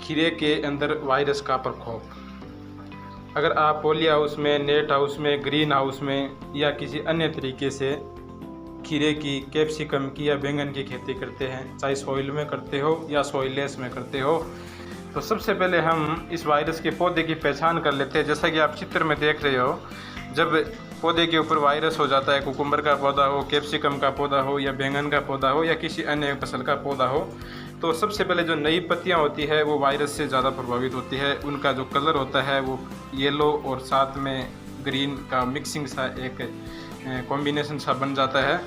खीरे के अंदर वायरस का प्रकोप। अगर आप पॉली हाउस में, नेट हाउस में, ग्रीन हाउस में या किसी अन्य तरीके से खीरे की, कैप्सिकम की या बैंगन की खेती करते हैं, चाहे सॉइल में करते हो या सॉइललेस में करते हो, तो सबसे पहले हम इस वायरस के पौधे की पहचान कर लेते हैं। जैसा कि आप चित्र में देख रहे हो, जब पौधे के ऊपर वायरस हो जाता है, कुकुम्बर का पौधा हो, कैप्सिकम का पौधा हो या बैंगन का पौधा हो या किसी अन्य फसल का पौधा हो, तो सबसे पहले जो नई पत्तियां होती है वो वायरस से ज़्यादा प्रभावित होती है। उनका जो कलर होता है वो येलो और साथ में ग्रीन का मिक्सिंग सा एक कॉम्बिनेशन सा बन जाता है।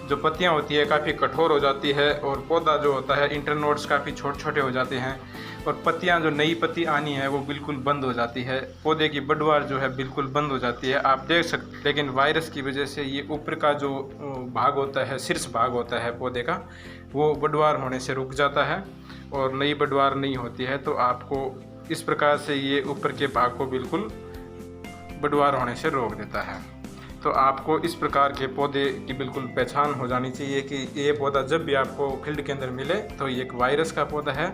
जो पत्तियां होती है काफ़ी कठोर हो जाती है और पौधा जो होता है, इंटरनोड्स काफ़ी छोटे छोटे हो जाते हैं और पत्तियां, जो नई पत्ती आनी है वो बिल्कुल बंद हो जाती है। पौधे की बढ़वार जो है बिल्कुल बंद हो जाती है, आप देख सकते। लेकिन वायरस की वजह से ये ऊपर का जो भाग होता है, शीर्ष भाग होता है पौधे का, वो बढ़वार होने से रुक जाता है और नई बढ़वार नहीं होती है। तो आपको इस प्रकार से ये ऊपर के भाग को बिल्कुल बढ़वार होने से रोक देता है। तो आपको इस प्रकार के पौधे की बिल्कुल पहचान हो जानी चाहिए कि ये पौधा जब भी आपको फील्ड के अंदर मिले तो ये एक वायरस का पौधा है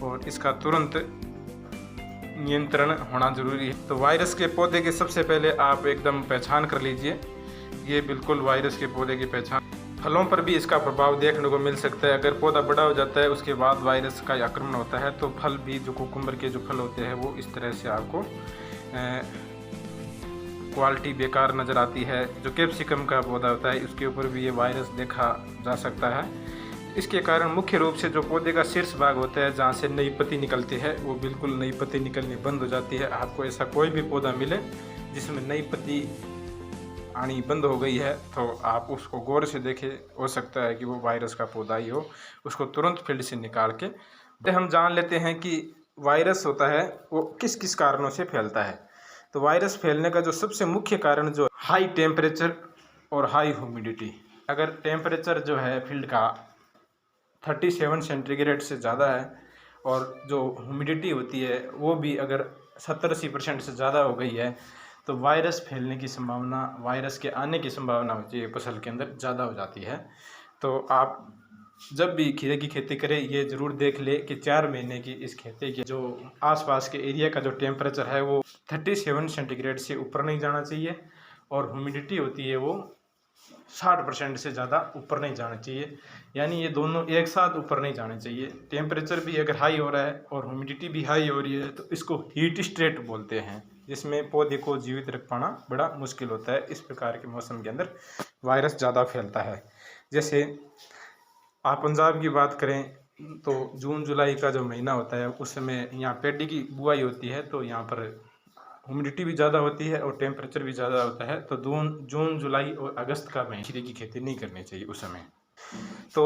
और इसका तुरंत नियंत्रण होना ज़रूरी है। तो वायरस के पौधे की सबसे पहले आप एकदम पहचान कर लीजिए। ये बिल्कुल वायरस के पौधे की पहचान। फलों पर भी इसका प्रभाव देखने को मिल सकता है। अगर पौधा बड़ा हो जाता है उसके बाद वायरस का आक्रमण होता है तो फल भी, जो कुकुम्बर के जो फल होते हैं वो इस तरह से आपको क्वालिटी बेकार नज़र आती है। जो कैप्सिकम का पौधा होता है उसके ऊपर भी ये वायरस देखा जा सकता है। इसके कारण मुख्य रूप से जो पौधे का शीर्ष भाग होता है, जहाँ से नई पत्ती निकलती है, वो बिल्कुल नई पत्ती निकलनी बंद हो जाती है। आपको ऐसा कोई भी पौधा मिले जिसमें नई पत्ती आनी बंद हो गई है तो आप उसको गौर से देखें, हो सकता है कि वो वायरस का पौधा ही हो। उसको तुरंत फील्ड से निकाल के हम जान लेते हैं कि वायरस होता है वो किस किस कारणों से फैलता है। तो वायरस फैलने का जो सबसे मुख्य कारण जो हाई टेम्परेचर और हाई ह्यूमिडिटी। अगर टेम्परेचर जो है फील्ड का 37 सेंटीग्रेड से ज़्यादा है और जो ह्यूमिडिटी होती है वो भी अगर 70-80% से ज़्यादा हो गई है तो वायरस फैलने की संभावना, वायरस के आने की संभावना होती है फसल के अंदर ज़्यादा हो जाती है। तो आप जब भी खीरे की खेती करें ये ज़रूर देख ले कि 4 महीने की इस खेती के जो आसपास के एरिया का जो टेम्परेचर है वो 37 सेंटीग्रेड से ऊपर नहीं जाना चाहिए और ह्यूमिडिटी होती है वो 60% से ज़्यादा ऊपर नहीं जाना चाहिए। यानी ये दोनों एक साथ ऊपर नहीं जाने चाहिए। टेम्परेचर भी अगर हाई हो रहा है और ह्यूमिडिटी भी हाई हो रही है तो इसको हीट स्ट्रेस बोलते हैं, जिसमें पौधे को जीवित रख पाना बड़ा मुश्किल होता है। इस प्रकार के मौसम के अंदर वायरस ज़्यादा फैलता है। जैसे आप पंजाब की बात करें तो जून जुलाई का जो महीना होता है उस समय यहाँ पैडी की बुआई होती है, तो यहाँ पर ह्यूमिडिटी भी ज़्यादा होती है और टेम्परेचर भी ज़्यादा होता है। तो जून जुलाई और अगस्त का महीना खीरे की खेती नहीं करनी चाहिए उस समय। तो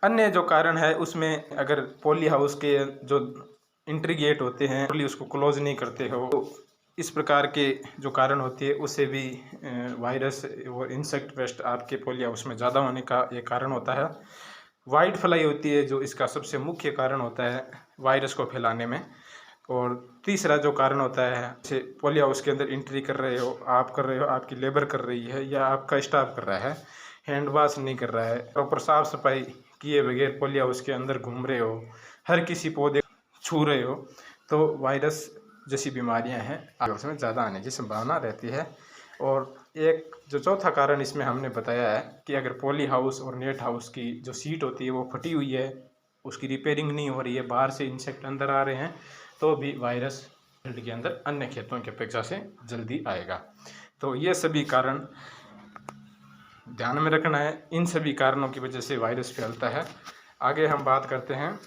अन्य जो कारण है उसमें अगर पॉली हाउस के जो एंट्री गेट होते हैं उसको क्लोज नहीं करते हो तो इस प्रकार के जो कारण होती है उससे भी वायरस और इंसेक्ट पेस्ट आपके पॉली हाउस में ज़्यादा होने का ये कारण होता है। वाइट फ्लाई होती है जो इसका सबसे मुख्य कारण होता है वायरस को फैलाने में। और तीसरा जो कारण होता है, जैसे पॉली हाउस के अंदर एंट्री कर रहे हो, आप कर रहे हो, आपकी लेबर कर रही है या आपका स्टाफ कर रहा है, हैंड वॉश नहीं कर रहा है, प्रॉपर साफ़ सफाई किए बगैर पॉली हाउस के अंदर घूम रहे हो, हर किसी पौधे छू रहे हो, तो वायरस जैसी बीमारियां हैं हाउस में ज़्यादा आने की संभावना रहती है। और एक जो चौथा कारण इसमें हमने बताया है कि अगर पॉली हाउस और नेट हाउस की जो सीट होती है वो फटी हुई है, उसकी रिपेयरिंग नहीं हो रही है, बाहर से इंसेक्ट अंदर आ रहे हैं, तो भी वायरस फील्ड के अंदर अन्य खेतों की अपेक्षा से जल्दी आएगा। तो ये सभी कारण ध्यान में रखना है। इन सभी कारणों की वजह से वायरस फैलता है। आगे हम बात करते हैं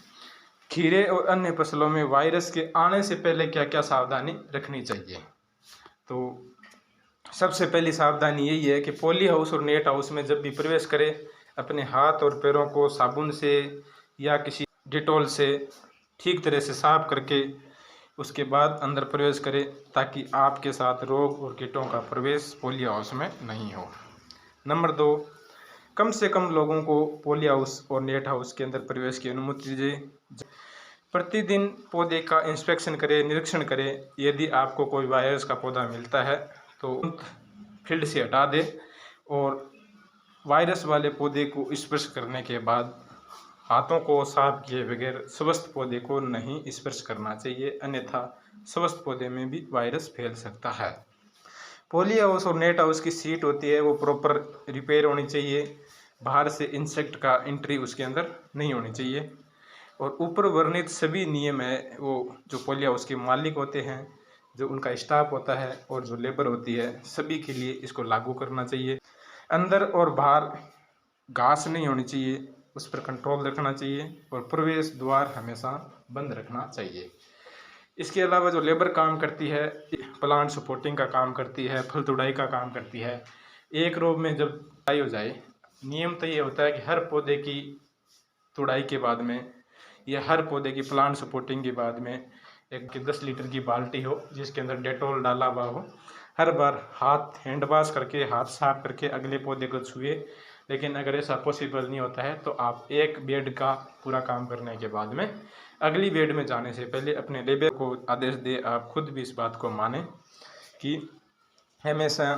खीरे और अन्य फसलों में वायरस के आने से पहले क्या क्या सावधानी रखनी चाहिए। तो सबसे पहली सावधानी यही है कि पॉली हाउस और नेट हाउस में जब भी प्रवेश करें अपने हाथ और पैरों को साबुन से या किसी डिटॉल से ठीक तरह से साफ करके उसके बाद अंदर प्रवेश करें, ताकि आपके साथ रोग और कीटों का प्रवेश पॉली हाउस में नहीं हो। नंबर 2, कम से कम लोगों को पॉली हाउस और नेट हाउस के अंदर प्रवेश की अनुमति दीजिए। प्रतिदिन पौधे का इंस्पेक्शन करें, निरीक्षण करें। यदि आपको कोई वायरस का पौधा मिलता है तो फील्ड से हटा दें और वायरस वाले पौधे को स्पर्श करने के बाद हाथों को साफ किए बगैर स्वस्थ पौधे को नहीं स्पर्श करना चाहिए, अन्यथा स्वस्थ पौधे में भी वायरस फैल सकता है। पॉली हाउस और नेट हाउस की सीट होती है वो प्रॉपर रिपेयर होनी चाहिए, बाहर से इंसेक्ट का एंट्री उसके अंदर नहीं होनी चाहिए। और ऊपर वर्णित सभी नियम है वो जो पॉली हाउस के मालिक होते हैं, जो उनका स्टाफ होता है और जो लेबर होती है, सभी के लिए इसको लागू करना चाहिए। अंदर और बाहर घास नहीं होनी चाहिए, उस पर कंट्रोल रखना चाहिए और प्रवेश द्वार हमेशा बंद रखना चाहिए। इसके अलावा जो लेबर काम करती है, प्लांट सपोर्टिंग का काम करती है, फल तुड़ाई का काम करती है। एक रो में जब तुड़ाई हो जाए, नियम तो ये होता है कि हर पौधे की तुड़ाई के बाद में या हर पौधे की प्लांट सपोर्टिंग के बाद में एक 10 लीटर की बाल्टी हो जिसके अंदर डेटॉल डाला हुआ हो। हर बार हाथ हैंड वॉश करके, हाथ साफ करके अगले पौधे को छुए। लेकिन अगर ऐसा पॉसिबल नहीं होता है तो आप एक बेड का पूरा काम करने के बाद में अगली बेड में जाने से पहले अपने लेबर को आदेश दे, आप खुद भी इस बात को माने कि हमेशा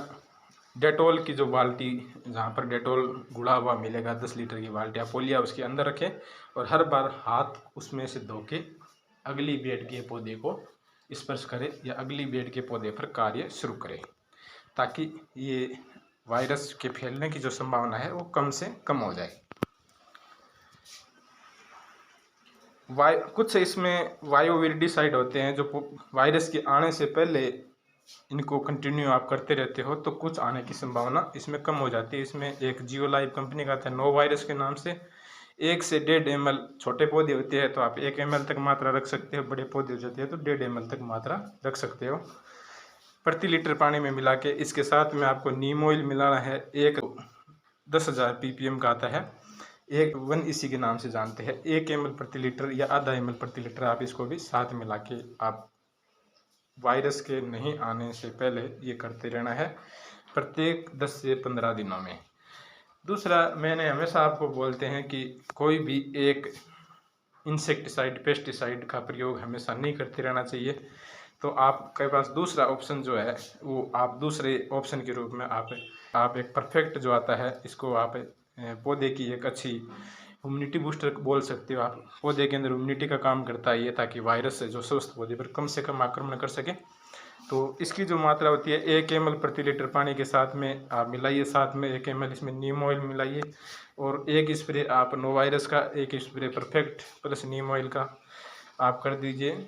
डेटॉल की जो बाल्टी, जहाँ पर डेटॉल गुड़ा हुआ मिलेगा 10 लीटर की बाल्टी, आप पोलिया उसके अंदर रखें और हर बार हाथ उसमें से धो के अगली बेड के पौधे को स्पर्श करें या अगली बेड के पौधे पर कार्य शुरू करें, ताकि ये वायरस के फैलने की जो संभावना है वो कम से कम हो जाए। कुछ इसमें वायोविरिडिसाइड होते हैं जो वायरस के आने से पहले इनको कंटिन्यू आप करते रहते हो तो कुछ आने की संभावना इसमें कम हो जाती है। इसमें एक जियो लाइव कंपनी का आता है नो वायरस के नाम से, 1 से 1.5 ml छोटे पौधे होते हैं तो आप 1 ml तक मात्रा रख सकते हो, बड़े पौधे हो जाते हैं तो 1.5 ml तक मात्रा रख सकते हो प्रति लीटर पानी में मिला के। इसके साथ में आपको नीम ऑयल मिलाना है, एक 10,000 ppm का आता है, एक 1 EC के नाम से जानते हैं, 1 ml प्रति लीटर या आधा ml प्रति लीटर आप इसको भी साथ मिला के आप वायरस के नहीं आने से पहले ये करते रहना है प्रत्येक 10 से 15 दिनों में। दूसरा, मैंने हमेशा आपको बोलते हैं कि कोई भी एक इंसेक्टिसाइड पेस्टिसाइड का प्रयोग हमेशा नहीं करते रहना चाहिए। तो आपके पास दूसरा ऑप्शन जो है वो आप दूसरे ऑप्शन के रूप में आप एक परफेक्ट जो आता है, इसको आप पौधे की एक अच्छी इम्यूनिटी बूस्टर बोल सकते हो। आप पौधे के अंदर इम्यूनिटी का काम करता है ये, ताकि वायरस से जो स्वस्थ पौधे पर कम से कम आक्रमण कर सके। तो इसकी जो मात्रा होती है 1 ml प्रति लीटर पानी के साथ में आप मिलाइए, साथ में 1 ml इसमें नीम ऑयल मिलाइए और एक स्प्रे आप नो वायरस का, एक स्प्रे परफेक्ट प्लस नीम ऑयल का आप कर दीजिए।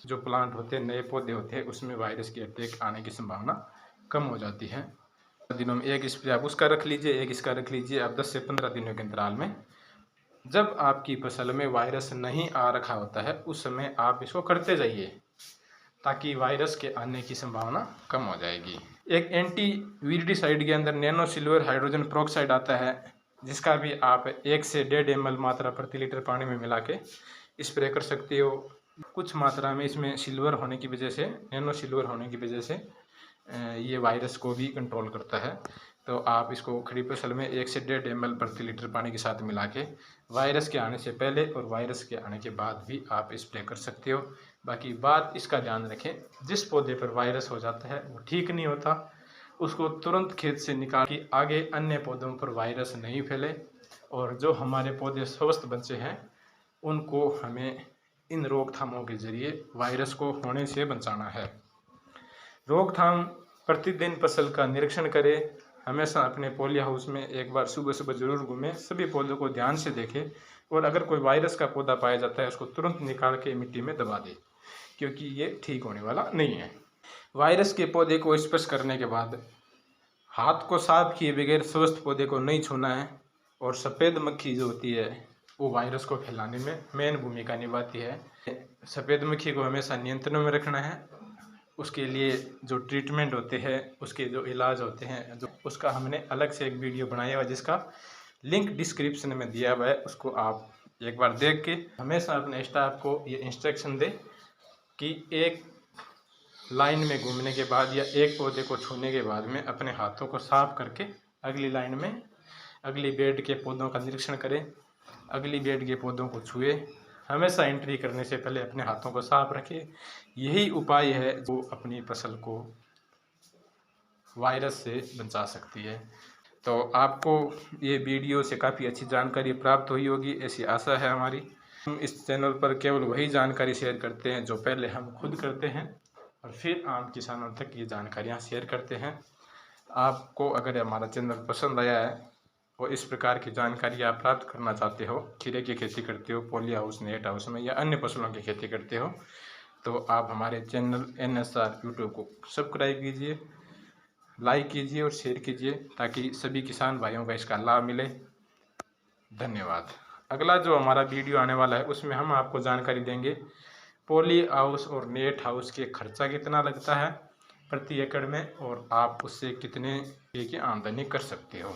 जो प्लांट होते हैं, नए पौधे होते हैं, उसमें वायरस की अटैक आने की संभावना कम हो जाती है। दिनों में एक स्प्रे आप उसका रख लीजिए, एक इसका रख लीजिए आप 10 से 15 दिनों के अंतराल में। जब आपकी फसल में वायरस नहीं आ रखा होता है उस समय आप इसको करते जाइए, ताकि वायरस के आने की संभावना कम हो जाएगी। एक एंटी वीरिडिसाइड के अंदर नैनो सिल्वर हाइड्रोजन पेरोक्साइड आता है, जिसका भी आप 1 से 1.5 ml मात्रा प्रति लीटर पानी में मिला के स्प्रे कर सकते हो। कुछ मात्रा में इसमें सिल्वर होने की वजह से, नैनो सिल्वर होने की वजह से ये वायरस को भी कंट्रोल करता है। तो आप इसको खड़ी फसल में 1 से 1.5 ml प्रति लीटर पानी के साथ मिला के वायरस के आने से पहले और वायरस के आने के बाद भी आप स्प्रे कर सकते हो। बाकी बात इसका ध्यान रखें, जिस पौधे पर वायरस हो जाता है वो ठीक नहीं होता, उसको तुरंत खेत से निकाल के आगे अन्य पौधों पर वायरस नहीं फैले। और जो हमारे पौधे स्वस्थ बचे हैं उनको हमें इन रोकथामों के जरिए वायरस को होने से बचाना है। रोकथाम, प्रतिदिन फसल का निरीक्षण करें, हमेशा अपने पॉली हाउस में एक बार सुबह सुबह जरूर घूमें, सभी पौधों को ध्यान से देखें और अगर कोई वायरस का पौधा पाया जाता है उसको तुरंत निकाल के मिट्टी में दबा दें, क्योंकि ये ठीक होने वाला नहीं है। वायरस के पौधे को स्पर्श करने के बाद हाथ को साफ किए बगैर स्वस्थ पौधे को नहीं छूना है। और सफ़ेद मक्खी जो होती है वो वायरस को फैलाने में मेन भूमिका निभाती है। सफ़ेद मक्खी को हमेशा नियंत्रण में रखना है। उसके लिए जो ट्रीटमेंट होते हैं, उसके जो इलाज होते हैं, जो उसका हमने अलग से एक वीडियो बनाया हुआ जिसका लिंक डिस्क्रिप्शन में दिया हुआ है, उसको आप एक बार देख के हमेशा अपने स्टाफ को ये इंस्ट्रक्शन दें कि एक लाइन में घूमने के बाद या एक पौधे को छूने के बाद में अपने हाथों को साफ करके अगली लाइन में अगली बेड के पौधों का निरीक्षण करें, अगली बेड के पौधों को छुए। हमेशा एंट्री करने से पहले अपने हाथों को साफ रखें। यही उपाय है जो अपनी फसल को वायरस से बचा सकती है। तो आपको ये वीडियो से काफ़ी अच्छी जानकारी प्राप्त हुई होगी, ऐसी आशा है हमारी। हम इस चैनल पर केवल वही जानकारी शेयर करते हैं जो पहले हम खुद करते हैं और फिर आम किसानों तक ये जानकारियाँ शेयर करते हैं। आपको अगर हमारा चैनल पसंद आया है और इस प्रकार की जानकारी आप प्राप्त करना चाहते हो, खीरे की खेती करते हो पॉली हाउस, नेट हाउस में या अन्य फसलों की खेती करते हो, तो आप हमारे चैनल NSR यूट्यूब को सब्सक्राइब कीजिए, लाइक कीजिए और शेयर कीजिए ताकि सभी किसान भाइयों का इसका लाभ मिले। धन्यवाद। अगला जो हमारा वीडियो आने वाला है उसमें हम आपको जानकारी देंगे पॉली हाउस और नेट हाउस के खर्चा कितना लगता है प्रति एकड़ में और आप उससे कितने की आमदनी कर सकते हो।